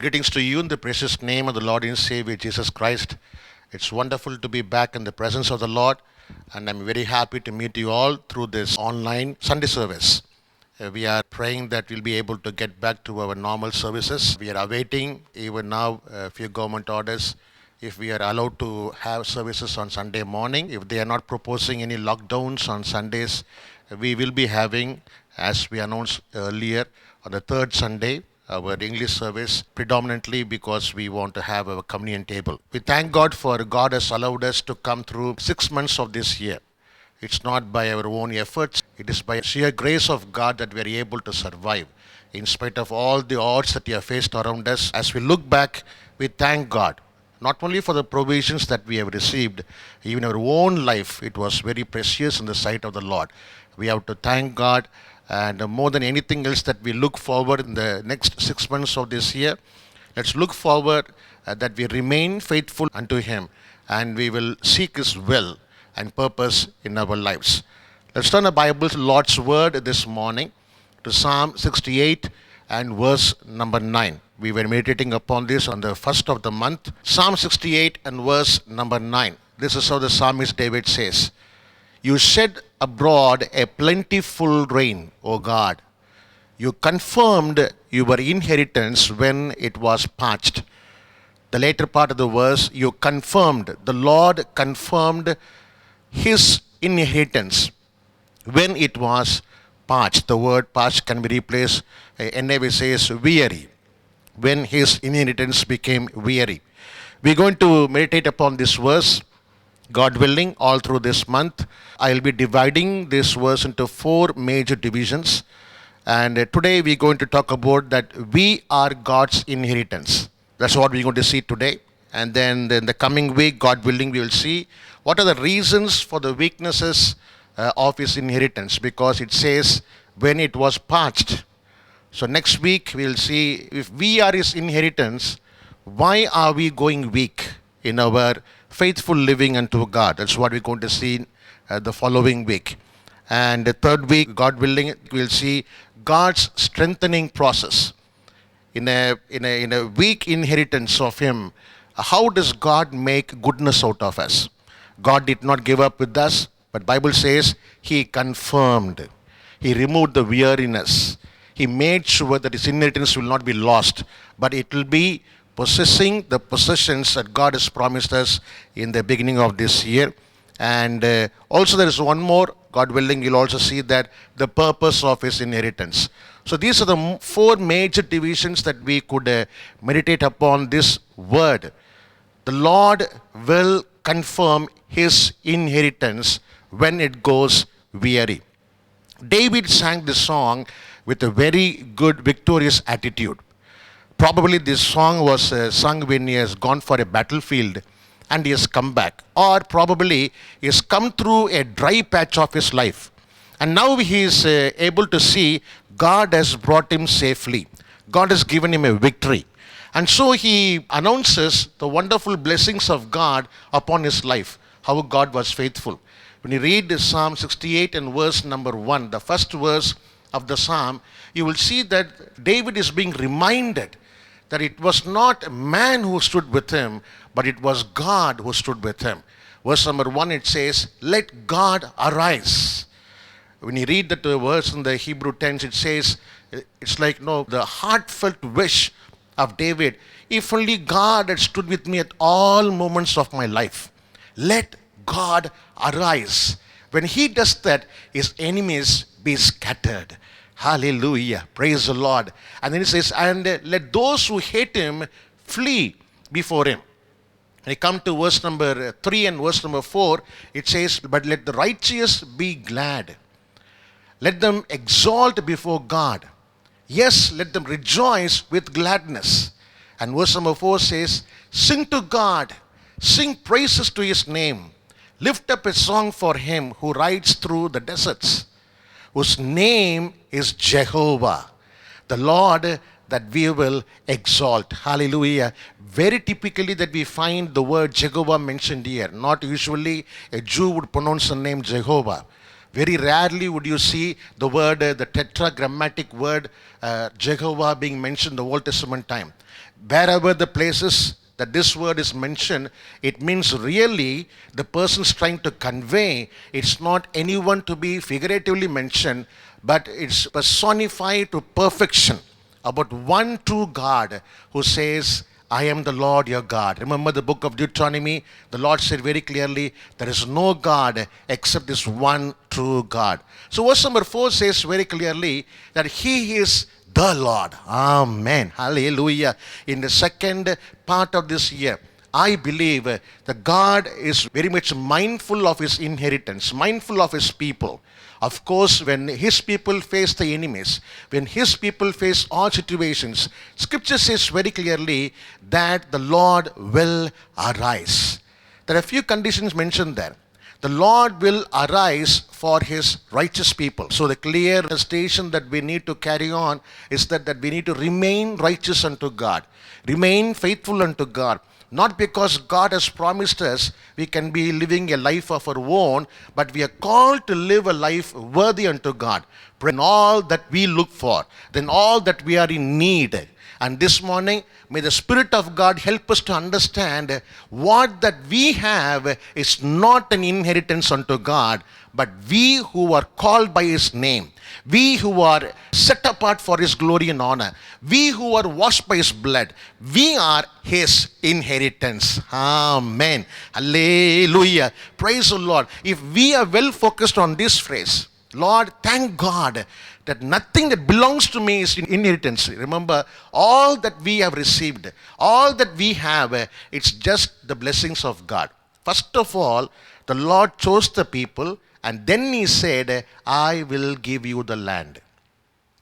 Greetings to you in the precious name of the Lord and Savior Jesus Christ. It's wonderful to be back in the presence of the Lord, and I'm very happy to meet you all through this online Sunday service. We are praying that we'll be able to get back to our normal services. We are awaiting even now a few government orders if we are allowed to have services on Sunday morning. If they are not proposing any lockdowns on Sundays, we will be having, as we announced earlier, on the third Sunday, our English service, predominantly because we want to have our communion table. We thank God for God has allowed us to come through 6 months of this year. It's not by our own efforts, it is by sheer grace of God that we are able to survive. In spite of all the odds that we have faced around us, as we look back, we thank God. Not only for the provisions that we have received, even our own life, it was very precious in the sight of the Lord. We have to thank God, and more than anything else that we look forward in the next 6 months of this year, let's look forward that we remain faithful unto Him and we will seek His will and purpose in our lives. Let's turn the Bible to Lord's Word this morning to Psalm 68 and verse number 9. We were meditating upon this on the first of the month. Psalm 68 and verse number 9. This is how the psalmist David says, "You shed abroad a plentiful rain, O God. You confirmed your inheritance when it was parched." The later part of the verse, you confirmed, the Lord confirmed His inheritance when it was parched. The word parched can be replaced, NIV says weary, when His inheritance became weary. We're going to meditate upon this verse, God willing, all through this month. I'll be dividing this verse into four major divisions. And today we're going to talk about that we are God's inheritance. That's what we're going to see today. And then in the coming week, God willing, we will see what are the reasons for the weaknesses of His inheritance. Because it says when it was parched. So next week we'll see if we are His inheritance, why are we going weak in our faithful living unto God? That's what we're going to see the following week. And the third week, God willing, we'll see God's strengthening process. In a weak inheritance of Him, how does God make goodness out of us? God did not give up with us, but Bible says He confirmed. He removed the weariness. He made sure that His inheritance will not be lost, but it will be possessing the possessions that God has promised us in the beginning of this year. And also there is one more, God willing, you'll also see that the purpose of His inheritance. So these are the four major divisions that we could meditate upon this word. The Lord will confirm His inheritance when it goes weary. David sang this song with a very good, victorious attitude. Probably this song was sung when he has gone for a battlefield and he has come back. Or probably he has come through a dry patch of his life. And now he is able to see God has brought him safely. God has given him a victory. And so he announces the wonderful blessings of God upon his life, how God was faithful. When you read Psalm 68 and verse number 1, the first verse of the psalm, you will see that David is being reminded that it was not man who stood with him, but it was God who stood with him. Verse number 1, it says, "Let God arise." When you read that verse in the Hebrew tense, it says, it's like, the heartfelt wish of David, if only God had stood with me at all moments of my life. Let God arise. When He does that, His enemies be scattered. Hallelujah. Praise the Lord. And then He says, and let those who hate Him flee before Him. When you come to verse number 3 and verse number 4, it says, but let the righteous be glad. Let them exalt before God. Yes, let them rejoice with gladness. And verse number 4 says, sing to God, sing praises to His name. Lift up a song for Him who rides through the deserts, whose name is Jehovah, the Lord that we will exalt. Hallelujah. Very typically that we find the word Jehovah mentioned here. Not usually a Jew would pronounce the name Jehovah. Very rarely would you see the word, the tetragrammatic word Jehovah being mentioned in the Old Testament time. Wherever the places that this word is mentioned, it means really the person's trying to convey. It's not anyone to be figuratively mentioned, but it's personified to perfection about one true God who says, I am the Lord your God. Remember the book of Deuteronomy? The Lord said very clearly, there is no God except this one true God. So verse number 4 says very clearly that He is the Lord. Amen. Hallelujah. In the second part of this year, I believe that God is very much mindful of His inheritance, mindful of His people. Of course, when His people face the enemies, when His people face all situations, Scripture says very clearly that the Lord will arise. There are a few conditions mentioned there. The Lord will arise for His righteous people. So the clear station that we need to carry on is that we need to remain righteous unto God, remain faithful unto God. Not because God has promised us we can be living a life of our own, but we are called to live a life worthy unto God. In all that we look for, then all that we are in need. And this morning, may the Spirit of God help us to understand what that we have is not an inheritance unto God, but we who are called by His name, we who are set apart for His glory and honor, we who are washed by His blood, we are His inheritance. Amen. Hallelujah. Praise the Lord. If we are well focused on this phrase, Lord, thank God that nothing that belongs to me is inheritance. Remember, all that we have received, all that we have, it's just the blessings of God. First of all, the Lord chose the people, and then He said, I will give you the land.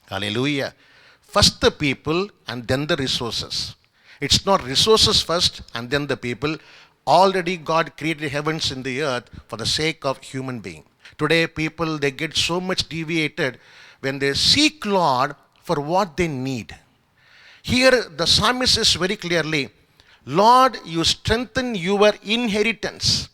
Hallelujah. First the people and then the resources. It's not resources first and then the people. Already God created heavens and the earth for the sake of human being. Today people, they get so much deviated when they seek Lord for what they need. Here the psalmist says very clearly, Lord, you strengthen your inheritance.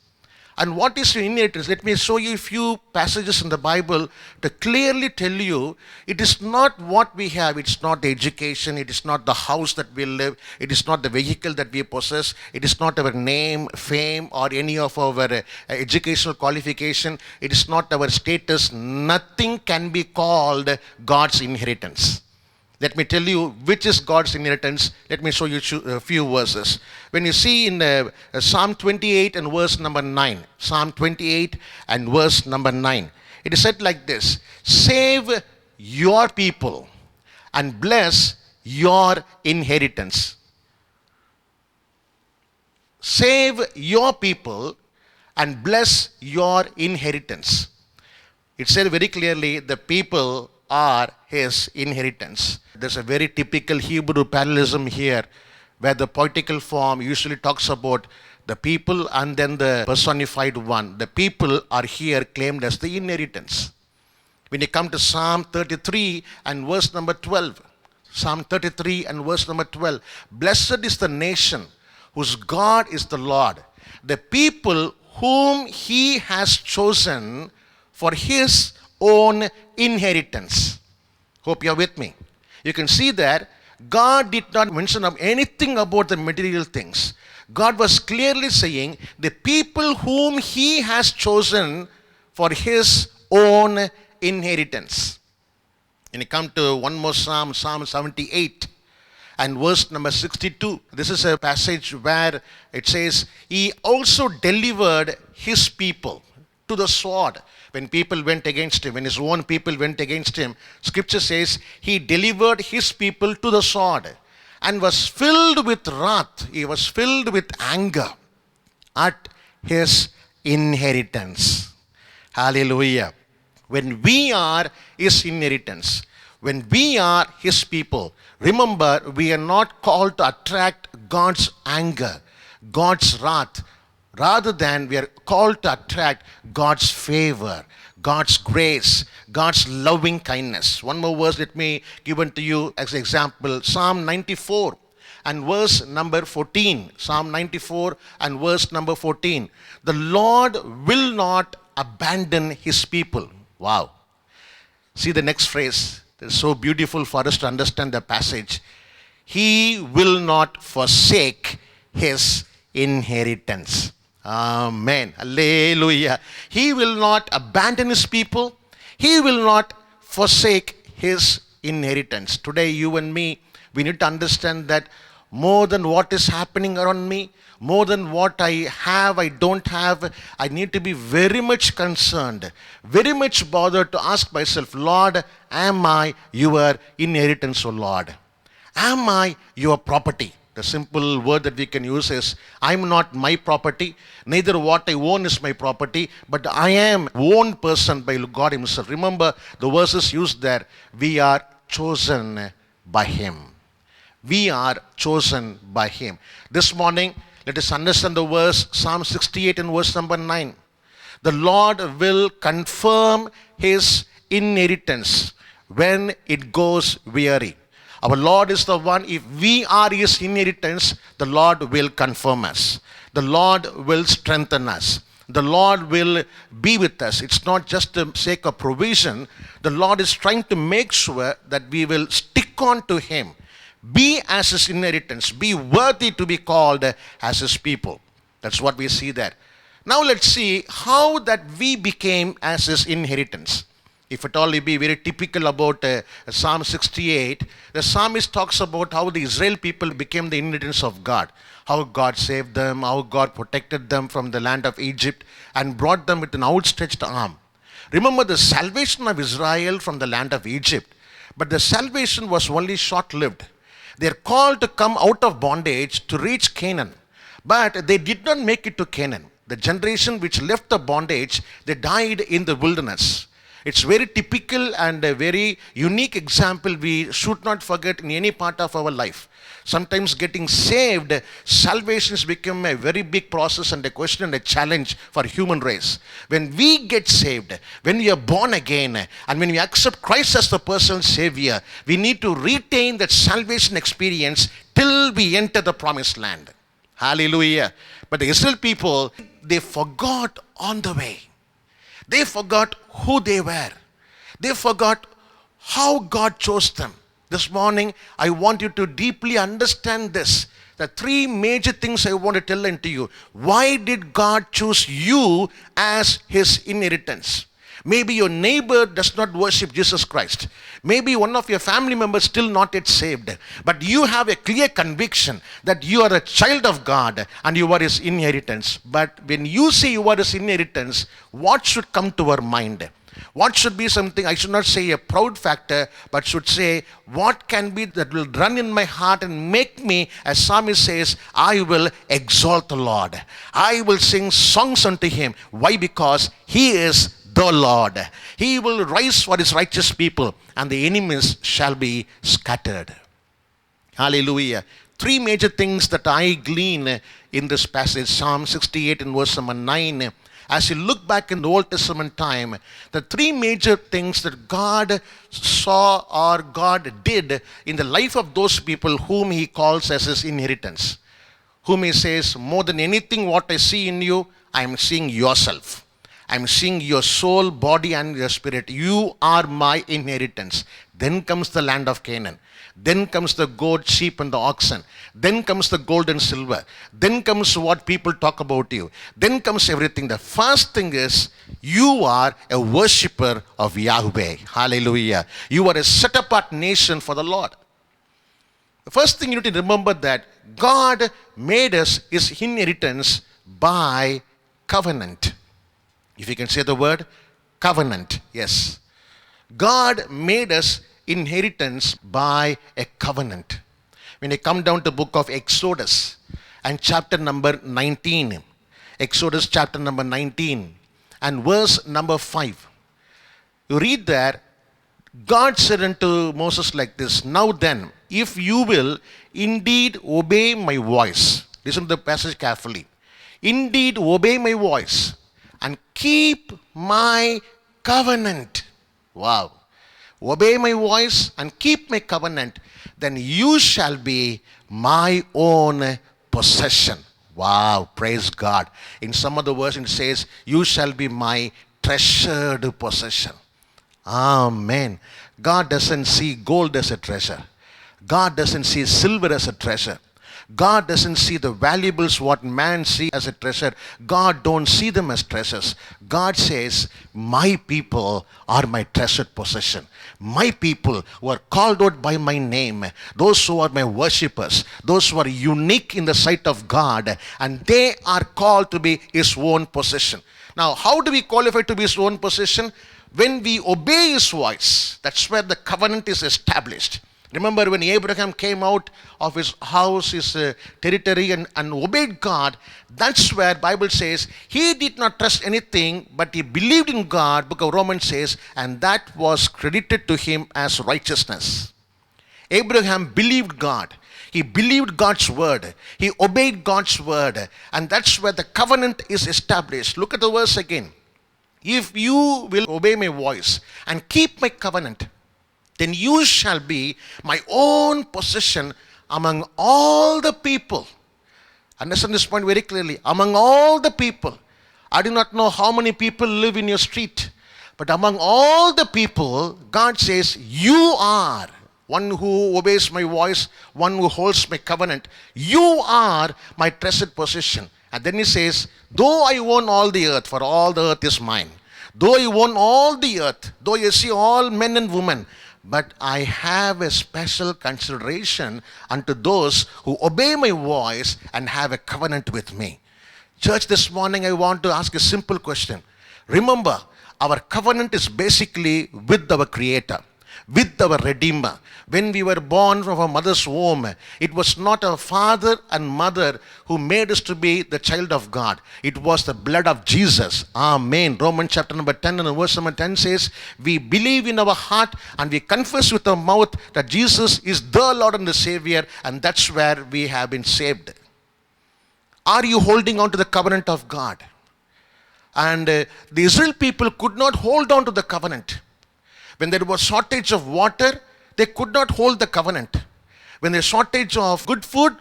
And what is your inheritance? Let me show you a few passages in the Bible to clearly tell you it is not what we have. It's not the education. It is not the house that we live. It is not the vehicle that we possess. It is not our name, fame, or any of our educational qualification. It is not our status. Nothing can be called God's inheritance. Let me tell you which is God's inheritance. Let me show you a few verses. When you see in Psalm 28 and verse number 9, Psalm 28 and verse number 9, it is said like this, save your people and bless your inheritance. Save your people and bless your inheritance. It said very clearly the people are His inheritance. There's a very typical Hebrew parallelism here where the poetical form usually talks about the people and then the personified one. The people are here claimed as the inheritance. When you come to Psalm 33 and verse number 12, Psalm 33 and verse number 12, blessed is the nation whose God is the Lord, the people whom He has chosen for His own inheritance. Hope you are with me. You can see that God did not mention of anything about the material things. God was clearly saying the people whom He has chosen for His own inheritance. And you come to one more Psalm, Psalm 78 and verse number 62. This is a passage where it says, He also delivered His people to the sword. When people went against Him, when His own people went against Him, Scripture says He delivered His people to the sword and was filled with wrath. He was filled with anger at His inheritance. Hallelujah. When we are His inheritance, when we are His people, remember we are not called to attract God's anger, God's wrath. Rather than we are called to attract God's favor, God's grace, God's loving kindness. One more verse let me give unto you as an example. Psalm 94 and verse number 14. Psalm 94 and verse number 14. The Lord will not abandon His people. Wow. See the next phrase. It's so beautiful for us to understand the passage. He will not forsake his inheritance. Amen. Hallelujah. He will not abandon his people. He will not forsake his inheritance. Today, you and me, we need to understand that more than what is happening around me, more than what I have, I don't have, I need to be very much concerned, very much bothered to ask myself, Lord, am I your inheritance, O Lord? Am I your property? The simple word that we can use is, I'm not my property, neither what I own is my property, but I am owned person by God himself. Remember the verses used there, we are chosen by him. We are chosen by him. This morning, let us understand the verse, Psalm 68 and verse number 9. The Lord will confirm his inheritance when it goes weary. Our Lord is the one, if we are his inheritance, the Lord will confirm us. The Lord will strengthen us. The Lord will be with us. It's not just the sake of provision. The Lord is trying to make sure that we will stick on to him. Be as his inheritance. Be worthy to be called as his people. That's what we see there. Now let's see how that we became as his inheritance. If at all we be very typical about Psalm 68, the psalmist talks about how the Israel people became the inheritance of God. How God saved them, how God protected them from the land of Egypt and brought them with an outstretched arm. Remember the salvation of Israel from the land of Egypt. But the salvation was only short-lived. They are called to come out of bondage to reach Canaan. But they did not make it to Canaan. The generation which left the bondage, they died in the wilderness. It's very typical and a very unique example we should not forget in any part of our life. Sometimes getting saved, salvation has become a very big process and a question and a challenge for human race. When we get saved, when we are born again, and when we accept Christ as the personal Savior, we need to retain that salvation experience till we enter the promised land. Hallelujah. But the Israel people, they forgot on the way. They forgot who they were. They forgot how God chose them. This morning, I want you to deeply understand this. The three major things I want to tell unto you. Why did God choose you as his inheritance? Maybe your neighbor does not worship Jesus Christ. Maybe one of your family members still not yet saved. But you have a clear conviction that you are a child of God and you are his inheritance. But when you say you are his inheritance, what should come to our mind? What should be something, I should not say a proud factor, but should say, what can be that will run in my heart and make me, as Psalmist says, I will exalt the Lord. I will sing songs unto him. Why? Because he is the Lord. He will rise for his righteous people, and the enemies shall be scattered. Hallelujah. Three major things that I glean in this passage, Psalm 68 and verse number 9. As you look back in the Old Testament time, the three major things that God saw or God did in the life of those people whom he calls as his inheritance. Whom he says, more than anything what I see in you, I am seeing yourself. I am seeing your soul, body and your spirit. You are my inheritance. Then comes the land of Canaan. Then comes the goat, sheep and the oxen. Then comes the gold and silver. Then comes what people talk about you. Then comes everything. The first thing is, you are a worshipper of Yahweh. Hallelujah. You are a set apart nation for the Lord. The first thing you need to remember that God made us his inheritance by covenant. If you can say the word covenant. Yes. God made us inheritance by a covenant. When you come down to the book of Exodus and chapter number 19, Exodus chapter number 19 and verse number 5, you read there, God said unto Moses like this, now then, if you will indeed obey my voice, listen to the passage carefully, indeed obey my voice and keep my covenant. Wow. Obey my voice and keep my covenant, then you shall be my own possession. Wow, praise God. In some other version it says, you shall be my treasured possession. Amen. God doesn't see gold as a treasure. God doesn't see silver as a treasure. God doesn't see the valuables what man sees as a treasure. God don't see them as treasures. God says, my people are my treasured possession. My people who are called out by my name, those who are my worshippers, those who are unique in the sight of God, and they are called to be his own possession. Now, how do we qualify to be his own possession? When we obey his voice, that's where the covenant is established. Remember when Abraham came out of his house, his territory, and obeyed God, that's where Bible says he did not trust anything, but he believed in God, book of Romans says, and that was credited to him as righteousness. Abraham believed God. He believed God's word. He obeyed God's word. And that's where the covenant is established. Look at the verse again. If you will obey my voice and keep my covenant, then you shall be my own possession among all the people. Understand this point very clearly. Among all the people. I do not know how many people live in your street, but among all the people, God says, you are one who obeys my voice, one who holds my covenant. You are my treasured possession. And then he says, though I own all the earth, for all the earth is mine. Though I own all the earth, though you see all men and women, but I have a special consideration unto those who obey my voice and have a covenant with me. Church, this morning I want to ask a simple question. Remember, our covenant is basically with our Creator, with our Redeemer. When we were born from our mother's womb, it was not our father and mother who made us to be the child of God. It was the blood of Jesus. Amen. Romans chapter number 10 and verse number 10 says, we believe in our heart and we confess with our mouth that Jesus is the Lord and the Savior, and that's where we have been saved. Are you holding on to the covenant of God? And the Israel people could not hold on to the covenant. When there was shortage of water, they could not hold the covenant. When there was shortage of good food,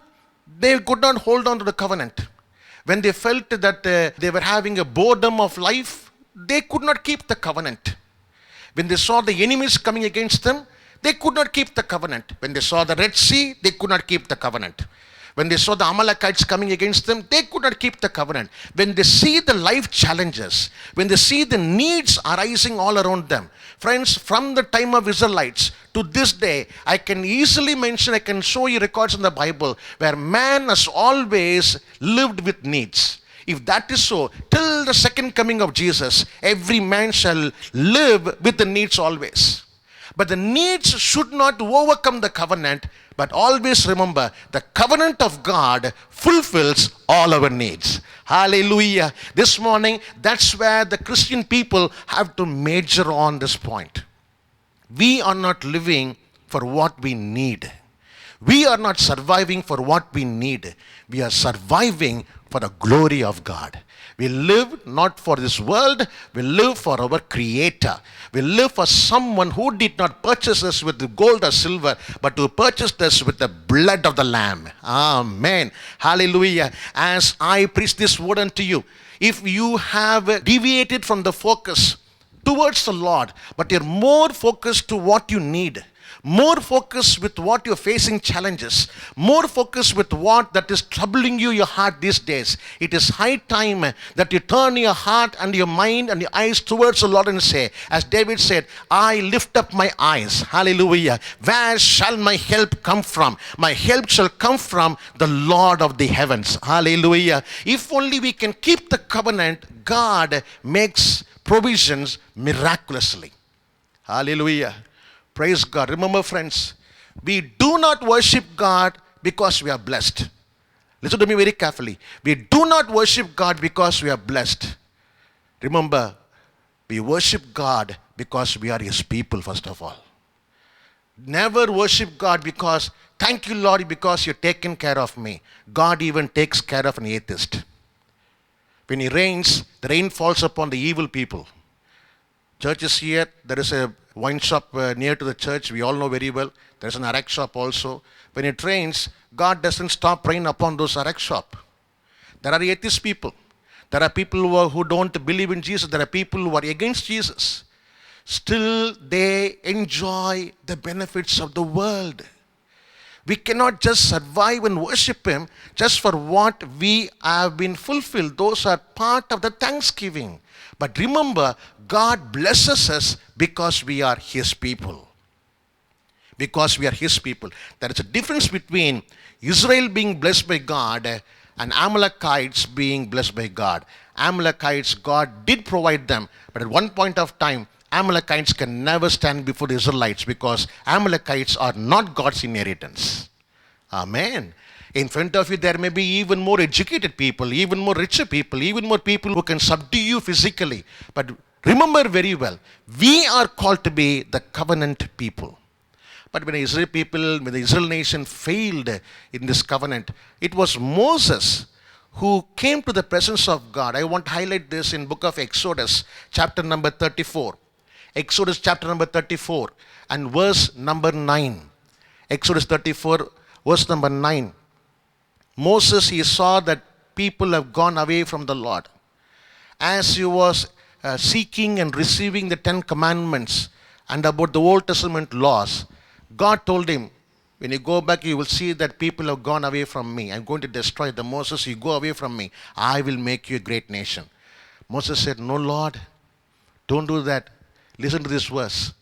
they could not hold on to the covenant. When they felt that they were having a boredom of life, they could not keep the covenant. When they saw the enemies coming against them, they could not keep the covenant. When they saw the Red Sea, they could not keep the covenant. When they saw the Amalekites coming against them, they could not keep the covenant. When they see the life challenges, when they see the needs arising all around them, friends, from the time of Israelites to this day, I can easily mention, I can show you records in the Bible where man has always lived with needs. If that is so, till the second coming of Jesus, every man shall live with the needs always. But the needs should not overcome the covenant, but always remember, the covenant of God fulfills all our needs. Hallelujah. This morning, that's where the Christian people have to major on this point. We are not living for what we need. We are not surviving for what we need. We are surviving for the glory of God. We live not for this world, we live for our Creator. We live for someone who did not purchase us with gold or silver, but who purchased us with the blood of the Lamb. Amen. Hallelujah. As I preach this word unto you, if you have deviated from the focus towards the Lord, but you're more focused to what you need, more focused with what you're facing challenges, more focused with what that is troubling you, your heart these days, it is high time that you turn your heart and your mind and your eyes towards the Lord and say, as David said, I lift up my eyes. Hallelujah. Where shall my help come from? My help shall come from the Lord of the heavens. Hallelujah. If only we can keep the covenant, God makes provisions miraculously. Hallelujah. Praise God. Remember, friends, we do not worship God because we are blessed. Listen to me very carefully. We do not worship God because we are blessed. Remember, we worship God because we are His people, first of all. Never worship God because, thank you, Lord, because you've taken care of me. God even takes care of an atheist. When He rains, the rain falls upon the evil people. Churches here, there is a wine shop near to the church, we all know very well. There's an arak shop also. When it rains, God doesn't stop rain upon those arak shop. There are atheist people. There are people who don't believe in Jesus. There are people who are against Jesus. Still, they enjoy the benefits of the world. We cannot just survive and worship Him just for what we have been fulfilled. Those are part of the thanksgiving. But remember, God blesses us because we are His people. Because we are His people. There is a difference between Israel being blessed by God and Amalekites being blessed by God. Amalekites, God did provide them, but at one point of time, Amalekites can never stand before the Israelites because Amalekites are not God's inheritance. Amen. In front of you, there may be even more educated people, even more richer people, even more people who can subdue you physically. But remember very well, we are called to be the covenant people. But when the Israel nation failed in this covenant, it was Moses who came to the presence of God. I want to highlight this in book of Exodus, chapter number 34. Exodus chapter number 34 and verse number 9. Exodus 34, verse number 9. Moses, he saw that people have gone away from the Lord. As he was seeking and receiving the 10 commandments and about the Old Testament laws, God told him, when you go back, you will see that people have gone away from me. I'm going to destroy them. Moses, you go away from me. I will make you a great nation. Moses said, no, Lord, don't do that. Listen to this verse.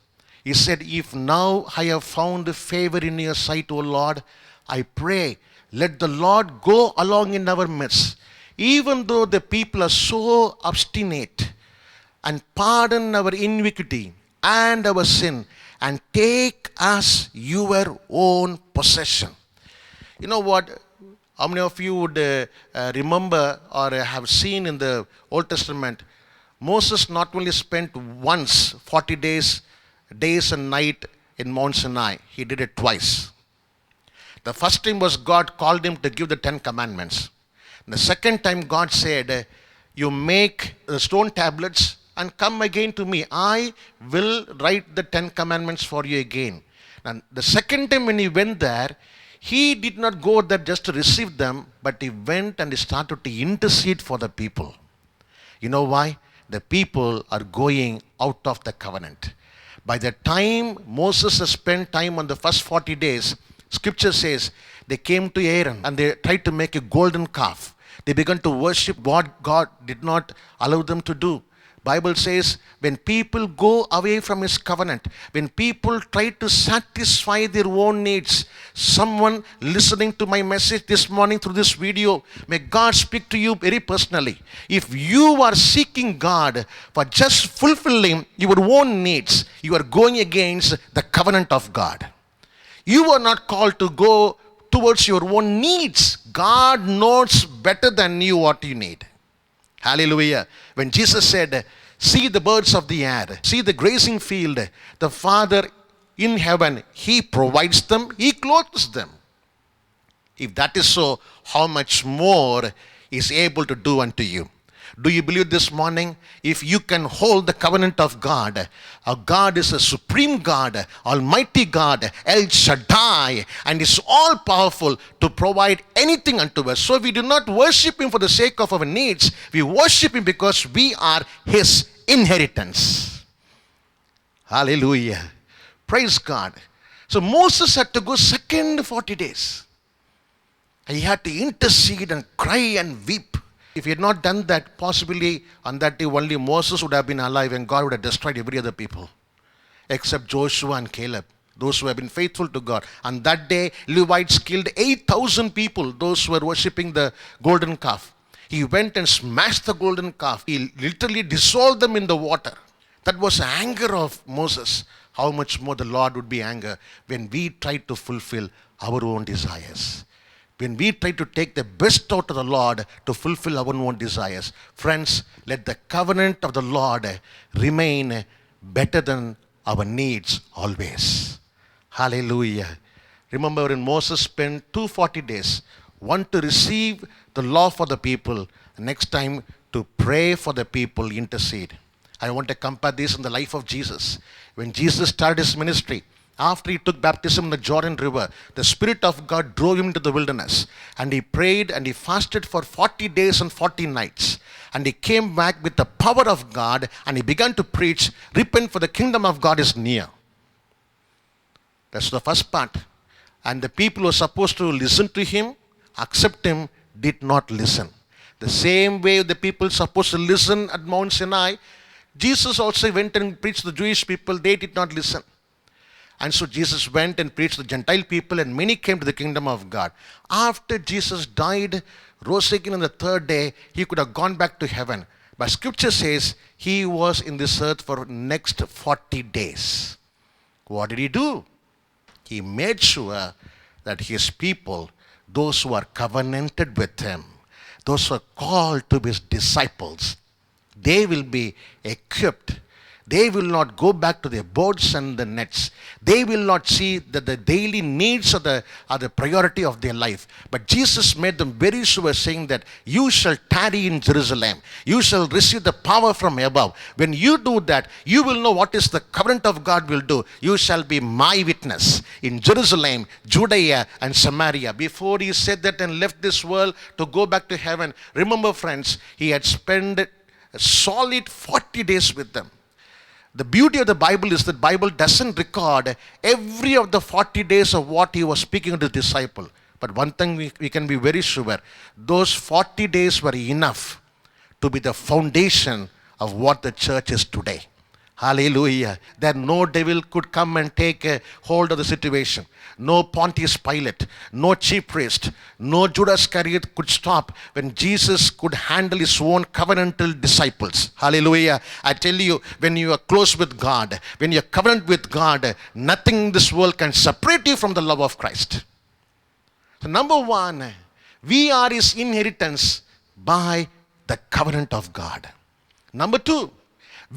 He said, if now I have found favor in your sight, O Lord, I pray, let the Lord go along in our midst, even though the people are so obstinate, and pardon our iniquity and our sin, and take us your own possession. You know what? How many of you would remember or have seen in the Old Testament, Moses not only spent once 40 days and night in Mount Sinai, he did it twice. The first time was God called him to give the 10 commandments. The second time God said, you make the stone tablets and come again to me. I will write the 10 commandments for you again. And the second time when he went there, he did not go there just to receive them, but he went and he started to intercede for the people. You know why? The people are going out of the covenant. By the time Moses has spent time on the first 40 days, Scripture says they came to Aaron and they tried to make a golden calf. They began to worship what God did not allow them to do. Bible says when people go away from His covenant, when people try to satisfy their own needs, someone listening to my message this morning through this video, may God speak to you very personally. If you are seeking God for just fulfilling your own needs, you are going against the covenant of God. You are not called to go towards your own needs. God knows better than you what you need. Hallelujah. When Jesus said, see the birds of the air, see the grazing field, the Father in heaven, He provides them, He clothes them. If that is so, how much more is able to do unto you? Do you believe this morning? If you can hold the covenant of God, our God is a supreme God, Almighty God, El Shaddai, and is all powerful to provide anything unto us. So we do not worship Him for the sake of our needs. We worship Him because we are His inheritance. Hallelujah. Praise God. So Moses had to go second 40 days. He had to intercede and cry and weep. If he had not done that, possibly on that day only Moses would have been alive and God would have destroyed every other people except Joshua and Caleb, those who have been faithful to God. On that day, Levites killed 8,000 people, those who were worshipping the golden calf. He went and smashed the golden calf. He literally dissolved them in the water. That was the anger of Moses. How much more the Lord would be angry when we try to fulfill our own desires. When we try to take the best out of the Lord to fulfill our own desires. Friends, let the covenant of the Lord remain better than our needs always. Hallelujah. Remember when Moses spent 240 days, one to receive the law for the people, next time to pray for the people, intercede. I want to compare this in the life of Jesus. When Jesus started His ministry, after he took baptism in the Jordan River, the Spirit of God drove him into the wilderness. And he prayed and he fasted for 40 days and 40 nights. And he came back with the power of God and he began to preach, repent for the kingdom of God is near. That's the first part. And the people who were supposed to listen to him, accept him, did not listen. The same way the people supposed to listen at Mount Sinai, Jesus also went and preached to the Jewish people. They did not listen. And so Jesus went and preached to the Gentile people, and many came to the kingdom of God. After Jesus died, rose again on the third day, he could have gone back to heaven. But scripture says he was in this earth for next 40 days. What did he do? He made sure that his people, those who are covenanted with him, those who are called to be his disciples, they will be equipped. They will not go back to their boats and the nets. They will not see that the daily needs are the priority of their life. But Jesus made them very sure, saying that you shall tarry in Jerusalem. You shall receive the power from above. When you do that, you will know what is the covenant of God will do. You shall be my witness in Jerusalem, Judea, and Samaria. Before he said that and left this world to go back to heaven, remember friends, he had spent a solid 40 days with them. The beauty of the Bible is that Bible doesn't record every of the 40 days of what he was speaking to the disciple. But one thing we can be very sure, those 40 days were enough to be the foundation of what the church is today. Hallelujah. That no devil could come and take a hold of the situation. No Pontius Pilate, no chief priest, no Judas Iscariot could stop when Jesus could handle his own covenantal disciples. Hallelujah. I tell you, when you are close with God, when you are covenant with God, nothing in this world can separate you from the love of Christ. So number one, we are his inheritance by the covenant of God. Number two,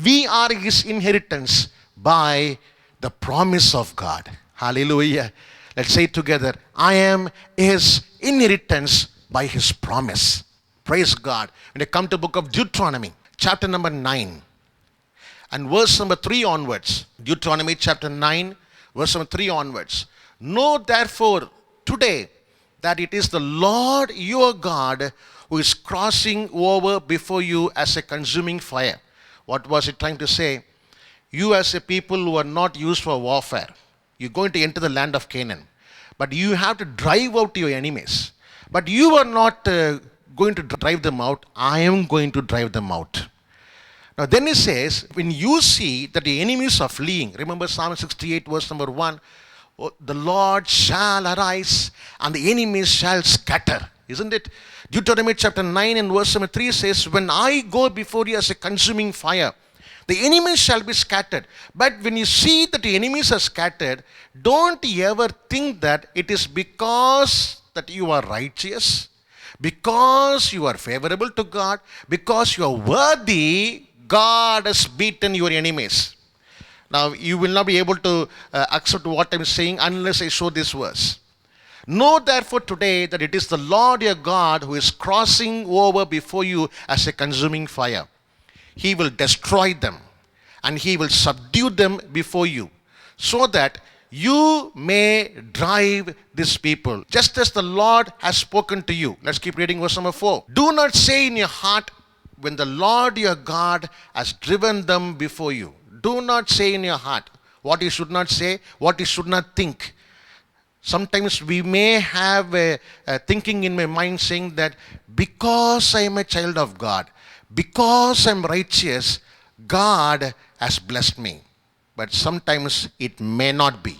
we are his inheritance by the promise of God. Hallelujah. Let's say it together. I am his inheritance by his promise. Praise God. When you come to the book of Deuteronomy, chapter number 9, and verse number 3 onwards. Deuteronomy chapter 9, verse number 3 onwards. Know therefore today that it is the Lord your God who is crossing over before you as a consuming fire. What was it trying to say? You as a people who are not used for warfare, you're going to enter the land of Canaan. But you have to drive out your enemies. But you are not going to drive them out. I am going to drive them out. Now then it says, when you see that the enemies are fleeing, remember Psalm 68 verse number 1, the Lord shall arise and the enemies shall scatter. Isn't it? Deuteronomy chapter 9 and verse number 3 says, when I go before you as a consuming fire, the enemies shall be scattered. But when you see that the enemies are scattered, don't ever think that it is because that you are righteous, because you are favorable to God, because you are worthy, God has beaten your enemies. Now, you will not be able to accept what I am saying unless I show this verse. Know therefore today that it is the Lord your God who is crossing over before you as a consuming fire. He will destroy them and he will subdue them before you, so that you may drive these people, just as the Lord has spoken to you. Let's keep reading verse number 4. Do not say in your heart, when the Lord your God has driven them before you. Do not say in your heart what you should not say, what you should not think. Sometimes we may have a thinking in my mind saying that because I am a child of God, because I am righteous, God has blessed me. But sometimes it may not be.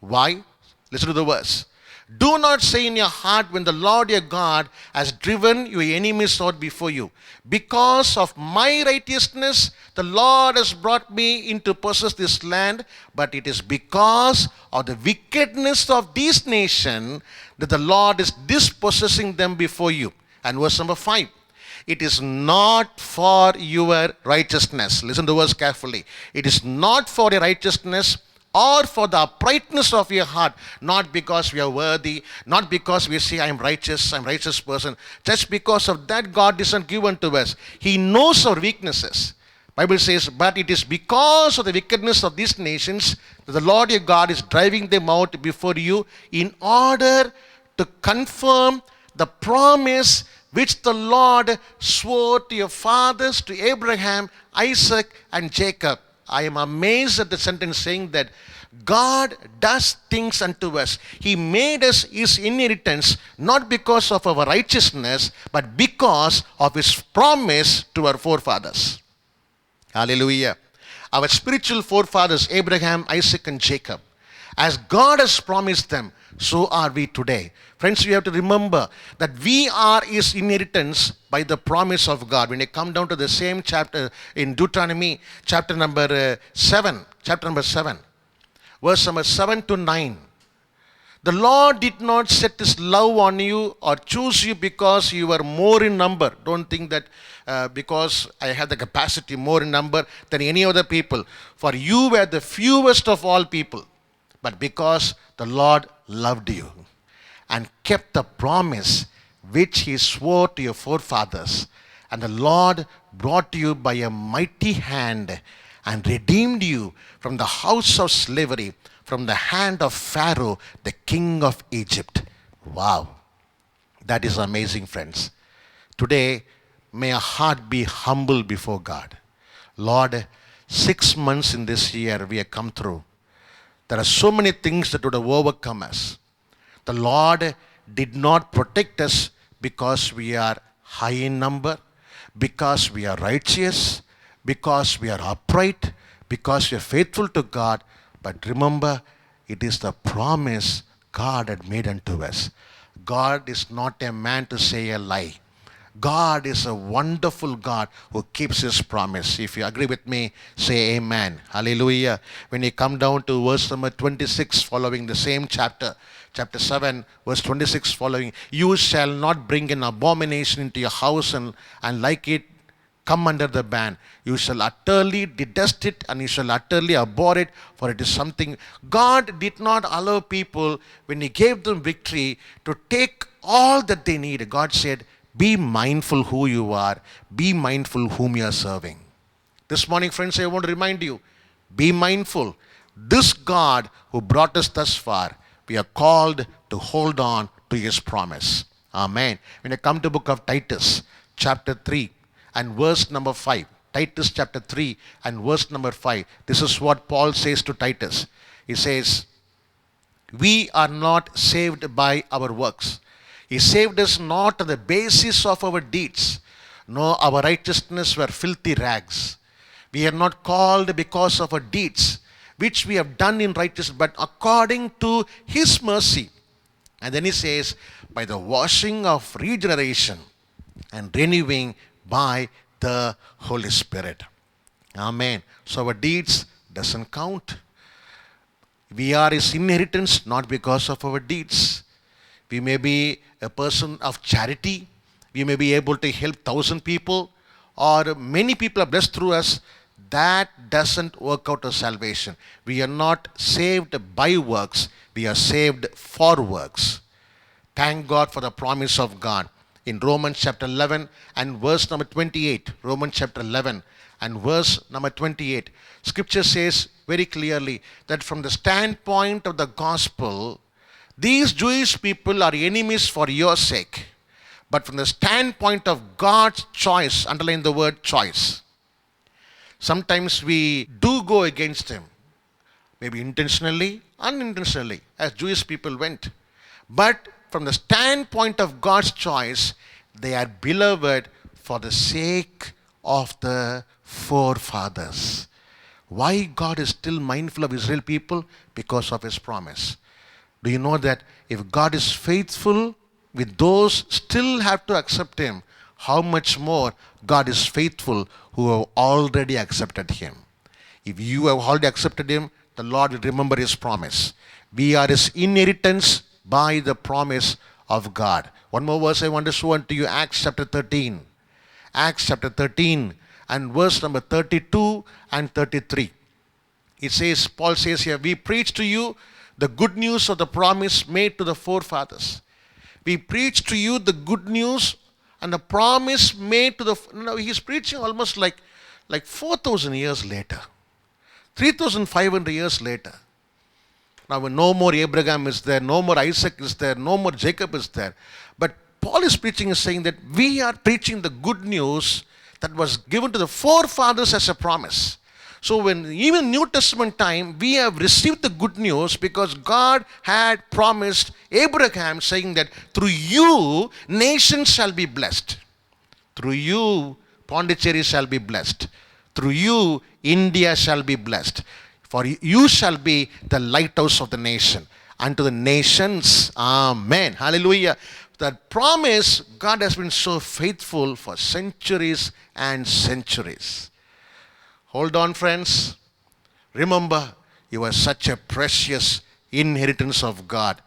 Why? Listen to the verse. Do not say in your heart, when the Lord your God has driven your enemies out before you, because of my righteousness the Lord has brought me in to possess this land, but it is because of the wickedness of this nation that the Lord is dispossessing them before you. And verse number 5. It is not for your righteousness. Listen to the verse carefully. It is not for your righteousness or for the uprightness of your heart, not because we are worthy, not because we say I'm a righteous person. Just because of that, God isn't given to us. He knows our weaknesses. Bible says, but it is because of the wickedness of these nations that the Lord your God is driving them out before you in order to confirm the promise which the Lord swore to your fathers, to Abraham, Isaac, and Jacob. I am amazed at the sentence saying that God does things unto us. He made us his inheritance not because of our righteousness, but because of his promise to our forefathers. Hallelujah. Our spiritual forefathers, Abraham, Isaac, and Jacob. As God has promised them, so are we today. Friends, we have to remember that we are his inheritance by the promise of God. When you come down to the same chapter in Deuteronomy, chapter number 7, verse number 7 to 9. The Lord did not set his love on you or choose you because you were more in number. Don't think that because I have the capacity more in number than any other people. For you were the fewest of all people. But because the Lord loved you and kept the promise which he swore to your forefathers. And the Lord brought you by a mighty hand and redeemed you from the house of slavery, from the hand of Pharaoh, the king of Egypt. Wow. That is amazing, friends. Today, may our heart be humble before God. Lord, 6 months in this year we have come through. There are so many things that would have overcome us. The Lord did not protect us because we are high in number, because we are righteous, because we are upright, because we are faithful to God. But remember, it is the promise God had made unto us. God is not a man to say a lie. God is a wonderful God who keeps his promise. If you agree with me, say amen. Hallelujah. When you come down to verse number 26 following the same chapter 7, verse 26 following, you shall not bring an abomination into your house and like it come under the ban. You shall utterly detest it and you shall utterly abhor it, for it is something. God did not allow people, when he gave them victory, to take all that they need. God said, be mindful who you are. Be mindful whom you are serving. This morning, friends, I want to remind you, be mindful. This God who brought us thus far, we are called to hold on to his promise. Amen. When I come to the book of Titus, chapter 3 and verse number 5. Titus chapter 3 and verse number 5. This is what Paul says to Titus. He says, we are not saved by our works. He saved us not on the basis of our deeds. No, our righteousness were filthy rags. We are not called because of our deeds, which we have done in righteousness, but according to his mercy. And then he says, by the washing of regeneration and renewing by the Holy Spirit. Amen. So our deeds doesn't count. We are his inheritance not because of our deeds. We may be a person of charity. We may be able to help 1,000 people, or many people are blessed through us. That doesn't work out as salvation. We are not saved by works. We are saved for works. Thank God for the promise of God. In Romans chapter 11 and verse number 28. Romans chapter 11 and verse number 28. Scripture says very clearly that from the standpoint of the gospel, these Jewish people are enemies for your sake. But from the standpoint of God's choice, underline the word choice. Sometimes we do go against him. Maybe intentionally, unintentionally, as Jewish people went. But from the standpoint of God's choice, they are beloved for the sake of the forefathers. Why God is still mindful of Israel people? Because of his promise. Do you know that if God is faithful with those still have to accept him, how much more God is faithful who have already accepted him? If you have already accepted him, the Lord will remember his promise. We are his inheritance by the promise of God. One more verse I want to show unto you, Acts chapter 13. Acts chapter 13 and verse number 32 and 33. It says, Paul says here, we preach to you the good news of the promise made to the forefathers. We preach to you the good news and the promise made to the... Now he's preaching almost like like 4,000 years later, 3,500 years later. Now, no more Abraham is there, no more Isaac is there, no more Jacob is there. But Paul is preaching is saying that we are preaching the good news that was given to the forefathers as a promise. So when even New Testament time, we have received the good news because God had promised Abraham saying that through you, nations shall be blessed. Through you, Pondicherry shall be blessed. Through you, India shall be blessed. For you shall be the lighthouse of the nation. Unto the nations, amen. Hallelujah. That promise, God has been so faithful for centuries and centuries. Hold on, friends. Remember, you are such a precious inheritance of God.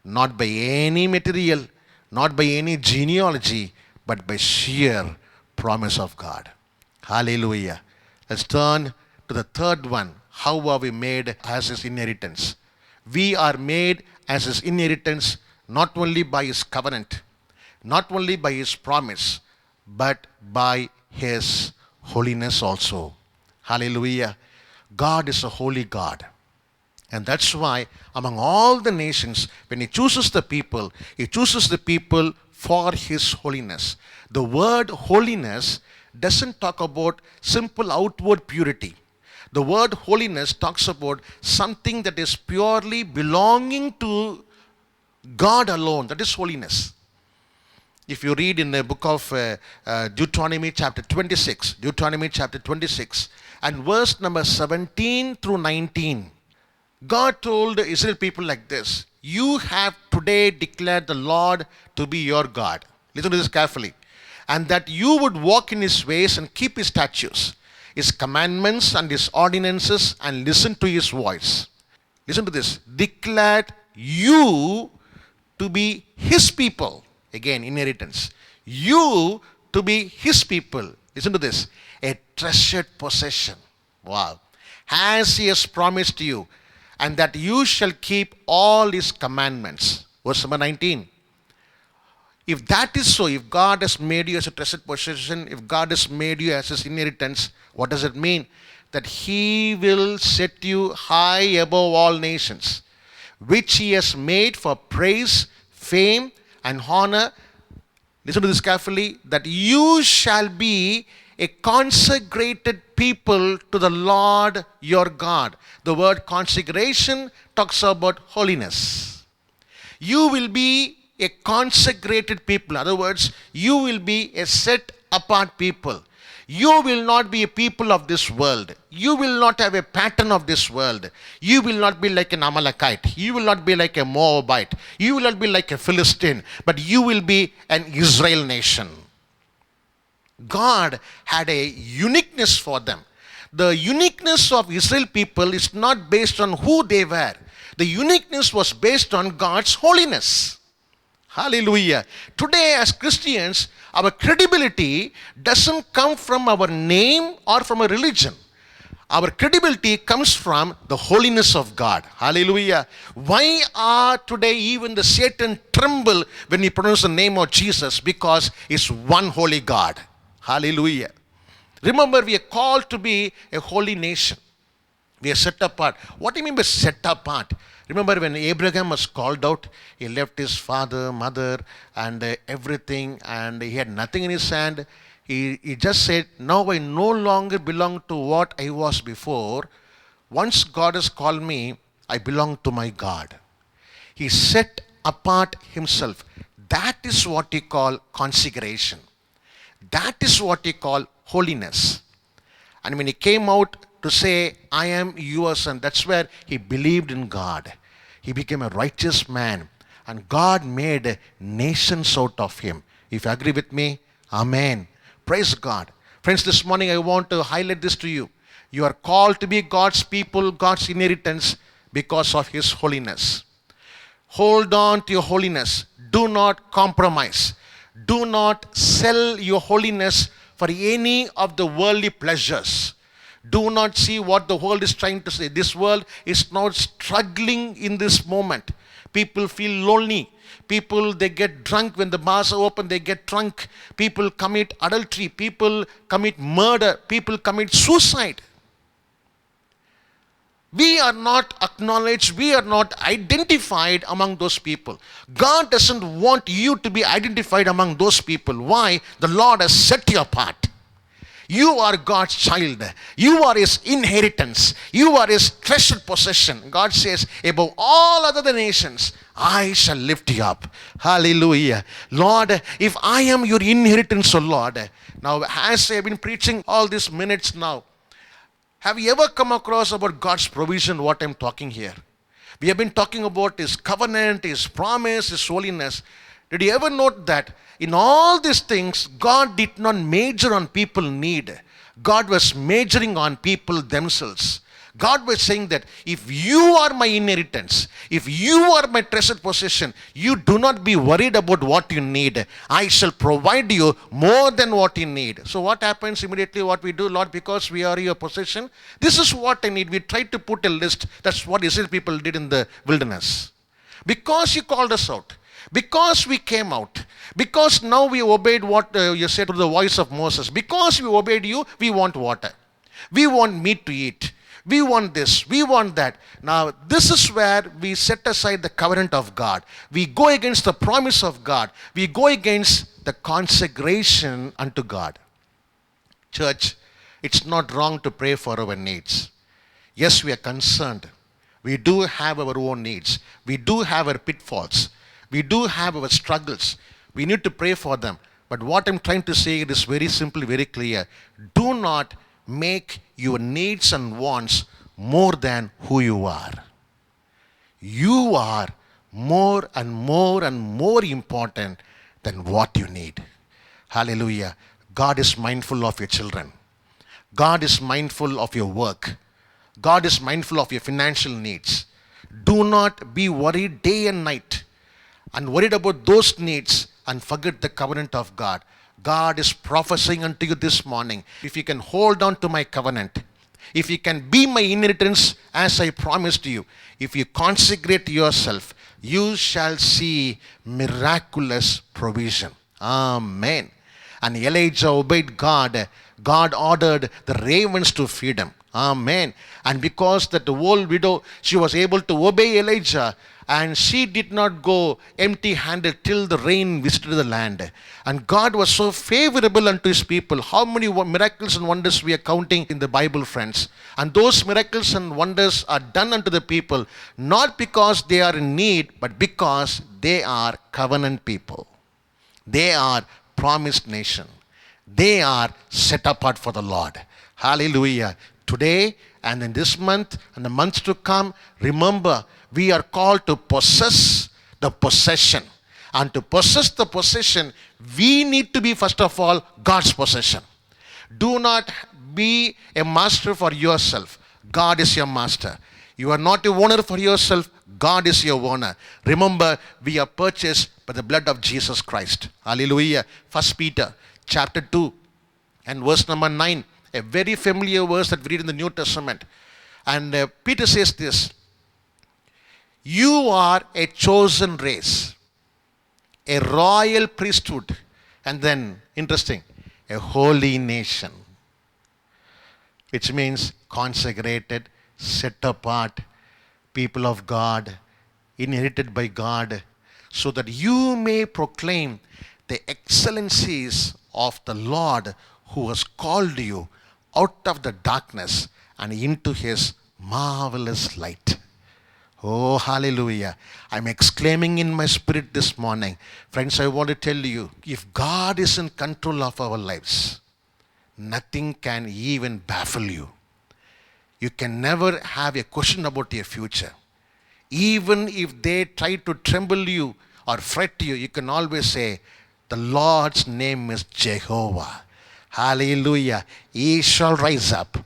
Not by any material, not by any genealogy, but by sheer promise of God. Hallelujah. Let's turn to the third one. How are we made as his inheritance? We are made as his inheritance not only by his covenant, not only by his promise, but by his holiness also. Hallelujah. God is a holy God. And that's why among all the nations, when he chooses the people for his holiness. The word holiness doesn't talk about simple outward purity. The word holiness talks about something that is purely belonging to God alone. That is holiness. If you read in the book of Deuteronomy chapter 26, and verse number 17 through 19, God told the Israel people like this: you have today declared the Lord to be your God. Listen to this carefully. And that you would walk in his ways and keep his statutes, his commandments and his ordinances, and listen to his voice. Listen to this. Declared you to be his people. Again, inheritance. You to be his people. Listen to this. A treasured possession. Wow. As he has promised you, and that you shall keep all his commandments. Verse number 19. If that is so, if God has made you as a treasured possession, if God has made you as his inheritance, what does it mean? That he will set you high above all nations, which he has made for praise, fame, and honor. Listen to this carefully. That you shall be a consecrated people to the Lord your God. The word consecration talks about holiness. You will be a consecrated people. In other words, you will be a set apart people. You will not be a people of this world. You will not have a pattern of this world. You will not be like an Amalekite. You will not be like a Moabite. You will not be like a Philistine. But you will be an Israel nation. God had a uniqueness for them. The uniqueness of Israel people is not based on who they were. The uniqueness was based on God's holiness. Hallelujah. Today as Christians, our credibility doesn't come from our name or from a religion. Our credibility comes from the holiness of God. Hallelujah. Why are today even the Satan tremble when we pronounce the name of Jesus? Because it's one holy God. Hallelujah. Remember, we are called to be a holy nation. We are set apart. What do you mean by set apart? Remember when Abraham was called out, he left his father, mother, and everything, and he had nothing in his hand. He just said, now I no longer belong to what I was before. Once God has called me, I belong to my God. He set apart himself. That is what he call consecration. That is what he call holiness. And when he came out to say, I am yours, and that's where he believed in God. He became a righteous man, and God made nations out of him. If you agree with me, amen. Praise God. Friends, this morning I want to highlight this to you. You are called to be God's people, God's inheritance, because of his holiness. Hold on to your holiness. Do not compromise. Do not sell your holiness for any of the worldly pleasures. Do not see what the world is trying to say. This world is not struggling in this moment. People feel lonely. People, they get drunk when the bars are open, they get drunk. People commit adultery. People commit murder. People commit suicide. We are not acknowledged, we are not identified among those people. God doesn't want you to be identified among those people. Why? The Lord has set you apart. You are God's child. You are His inheritance. You are His treasured possession. God says, above all other nations, I shall lift you up. Hallelujah. Lord, if I am your inheritance, O Lord. Now, as I have been preaching all these minutes now, have you ever come across about God's provision, what I'm talking here? We have been talking about His covenant, His promise, His holiness. Did you ever note that in all these things, God did not major on people need. God was majoring on people themselves. God was saying that if you are my inheritance, if you are my treasured possession, you do not be worried about what you need. I shall provide you more than what you need. So what happens immediately? What we do, Lord, because we are your possession, this is what I need. We try to put a list. That's what Israel people did in the wilderness. Because you called us out, because we came out, because now we obeyed what you said to the voice of Moses, because we obeyed you, we want water. We want meat to eat. We want this, we want that. Now, this is where we set aside the covenant of God. We go against the promise of God. We go against the consecration unto God. Church, it's not wrong to pray for our needs. Yes, we are concerned. We do have our own needs. We do have our pitfalls. We do have our struggles. We need to pray for them. But what I'm trying to say is very simple, very clear. Do not make your needs and wants more than who you are. You are more and more and more important than what you need. Hallelujah. God is mindful of your children. God is mindful of your work. God is mindful of your financial needs. Do not be worried day and night and worried about those needs and forget the covenant of God. God is prophesying unto you this morning. If you can hold on to my covenant, if you can be my inheritance as I promised you, if you consecrate yourself, you shall see miraculous provision. Amen. And Elijah obeyed God. God ordered the ravens to feed him. Amen. And because that the old widow, she was able to obey Elijah, and she did not go empty-handed till the rain visited the land. And God was so favorable unto His people. How many miracles and wonders we are counting in the Bible, friends. And those miracles and wonders are done unto the people, not because they are in need, but because they are covenant people. They are promised nation. They are set apart for the Lord. Hallelujah. Today and in this month and the months to come, remember, we are called to possess the possession. And to possess the possession, we need to be first of all God's possession. Do not be a master for yourself. God is your master. You are not a owner for yourself. God is your owner. Remember, we are purchased by the blood of Jesus Christ. Hallelujah. 1 Peter chapter 2 and verse number 9. A very familiar verse that we read in the New Testament. And Peter says this: you are a chosen race, a royal priesthood, and then, interesting, a holy nation. Which means consecrated, set apart, people of God, inherited by God, so that you may proclaim the excellencies of the Lord who has called you out of the darkness and into His marvelous light. Oh, hallelujah. I'm exclaiming in my spirit this morning. Friends, I want to tell you, if God is in control of our lives, nothing can even baffle you. You can never have a question about your future. Even if they try to tremble you or fret you, you can always say, the Lord's name is Jehovah. Hallelujah. He shall rise up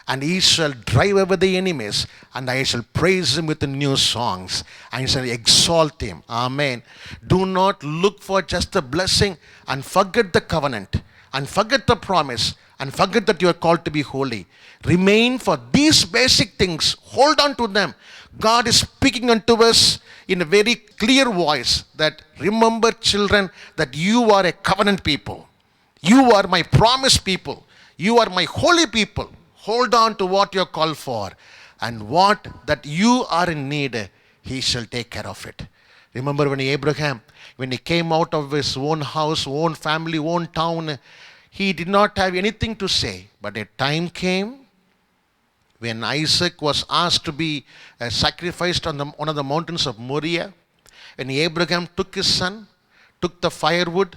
and He shall drive away the enemies, and I shall praise Him with the new songs. I shall exalt Him. Amen. Do not look for just the blessing and forget the covenant and forget the promise and forget that you are called to be holy. Remain for these basic things. Hold on to them. God is speaking unto us in a very clear voice that, remember children, that you are a covenant people. You are my promised people. You are my holy people. Hold on to what you're called for. And what that you are in need, he shall take care of it. Remember when Abraham, when he came out of his own house, own family, own town, he did not have anything to say. But a time came when Isaac was asked to be sacrificed on one of the mountains of Moriah. When Abraham took his son, took the firewood,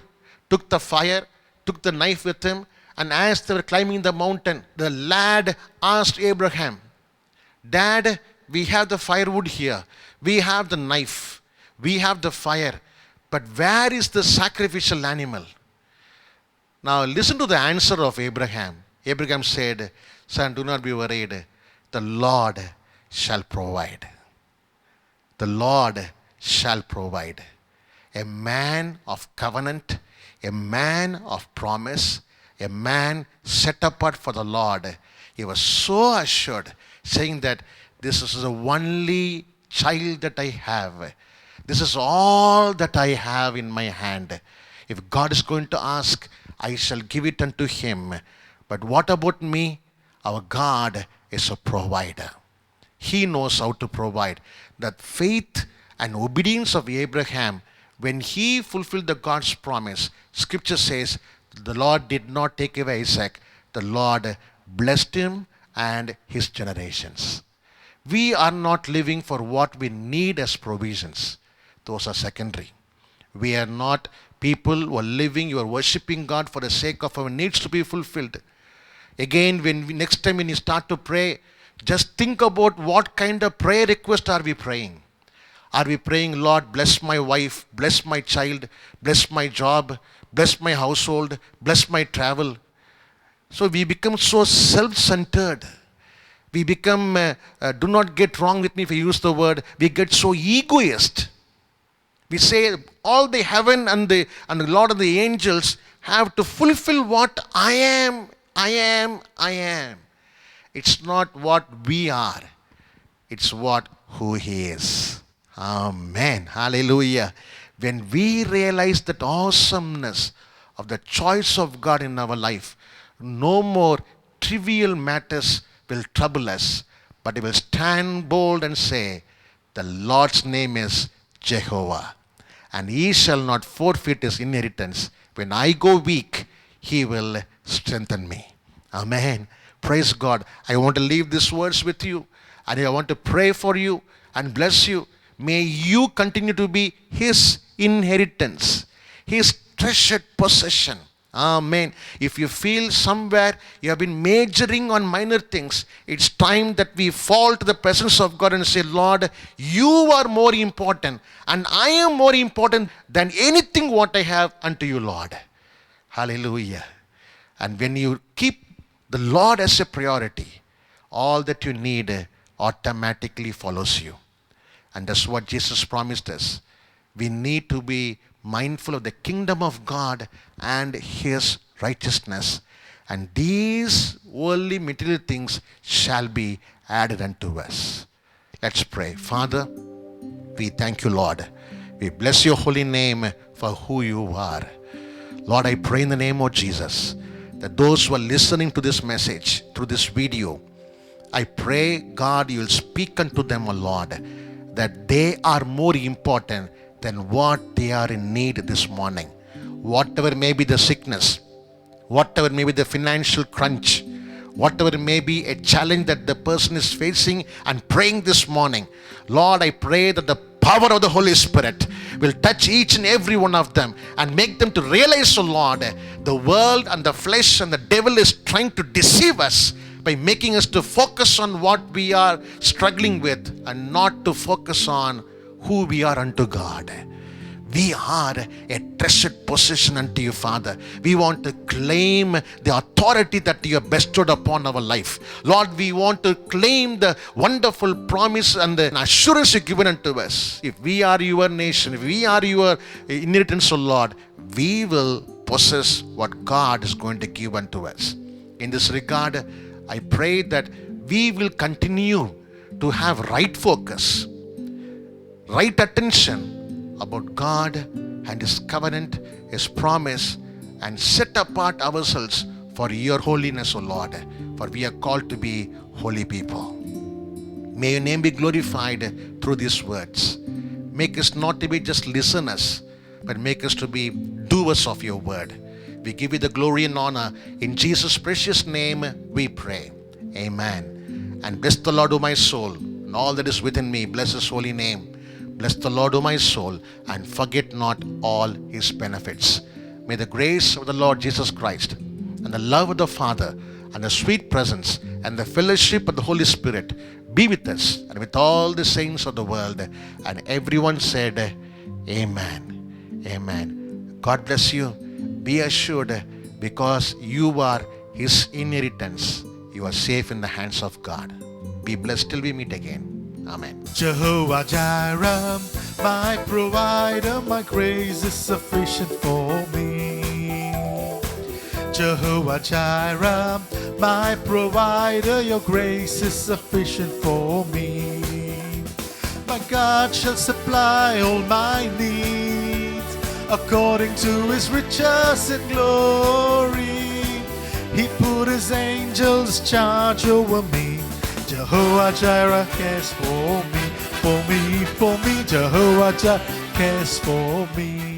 took the fire, took the knife with him, and as they were climbing the mountain, the lad asked Abraham, Dad, we have the firewood here, we have the knife, we have the fire, but where is the sacrificial animal? Now listen to the answer of Abraham. Abraham said, Son, do not be worried. The Lord shall provide. The Lord shall provide. A man of covenant, a man of promise, a man set apart for the Lord. He was so assured, saying that this is the only child that I have. This is all that I have in my hand. If God is going to ask, I shall give it unto him. But what about me? Our God is a provider. He knows how to provide. That faith and obedience of Abraham, when he fulfilled the God's promise, Scripture says, the Lord did not take away Isaac. The Lord blessed him and his generations. We are not living for what we need as provisions. Those are secondary. We are not people who are living, you are worshipping God for the sake of our needs to be fulfilled. Again, next time when you start to pray, just think about what kind of prayer request are we praying. Are we praying, Lord, bless my wife, bless my child, bless my job, bless my household, bless my travel? So we become so self-centered. We become, do not get wrong with me if I use the word, we get so egoist. We say all the heaven and the Lord and the angels have to fulfill what I am. It's not what we are. It's who he is. Amen. Hallelujah. When we realize that awesomeness of the choice of God in our life, no more trivial matters will trouble us, but we will stand bold and say, the Lord's name is Jehovah, and he shall not forfeit his inheritance. When I go weak, he will strengthen me. Amen. Praise God. I want to leave these words with you, and I want to pray for you and bless you. May you continue to be his inheritance, his treasured possession. Amen. If you feel somewhere you have been majoring on minor things, it's time that we fall to the presence of God and say, Lord, you are more important, and I am more important than anything what I have unto you, Lord. Hallelujah. And when you keep the Lord as a priority, all that you need automatically follows you. And that's what Jesus promised us. We need to be mindful of the kingdom of God and his righteousness. And these worldly material things shall be added unto us. Let's pray. Father, we thank you, Lord. We bless your holy name for who you are. Lord, I pray in the name of Jesus that those who are listening to this message through this video, I pray, God, you will speak unto them, O Lord, that they are more important than what they are in need this morning. Whatever may be the sickness, whatever may be the financial crunch, whatever may be a challenge that the person is facing and praying this morning, Lord, I pray that the power of the Holy Spirit will touch each and every one of them and make them to realize, oh Lord, the world and the flesh and the devil is trying to deceive us by making us to focus on what we are struggling with and not to focus on who we are unto God. We are a treasured possession unto you, Father. We want to claim the authority that you have bestowed upon our life. Lord, we want to claim the wonderful promise and the assurance you've given unto us. If we are your nation, if we are your inheritance, O Lord, we will possess what God is going to give unto us. In this regard, I pray that we will continue to have right focus. right attention about God and His covenant, His promise, and set apart ourselves for your holiness, O Lord, for we are called to be holy people. May your name be glorified through these words. Make us not to be just listeners, but make us to be doers of your word. We give you the glory and honor. In Jesus' precious name we pray. Amen. And bless the Lord, O my soul, and all that is within me. Bless His holy name. Bless the Lord, O my soul, and forget not all His benefits. May the grace of the Lord Jesus Christ and the love of the Father and the sweet presence and the fellowship of the Holy Spirit be with us and with all the saints of the world. And everyone said, Amen. Amen. God bless you. Be assured, because you are His inheritance, you are safe in the hands of God. Be blessed till we meet again. Amen. Jehovah Jireh, my provider, my grace is sufficient for me. Jehovah Jireh, my provider, your grace is sufficient for me. My God shall supply all my needs according to His riches and glory. He put His angels charge over me. Jehovah Jireh cares for me, for me, for me. Jehovah Jireh cares for me.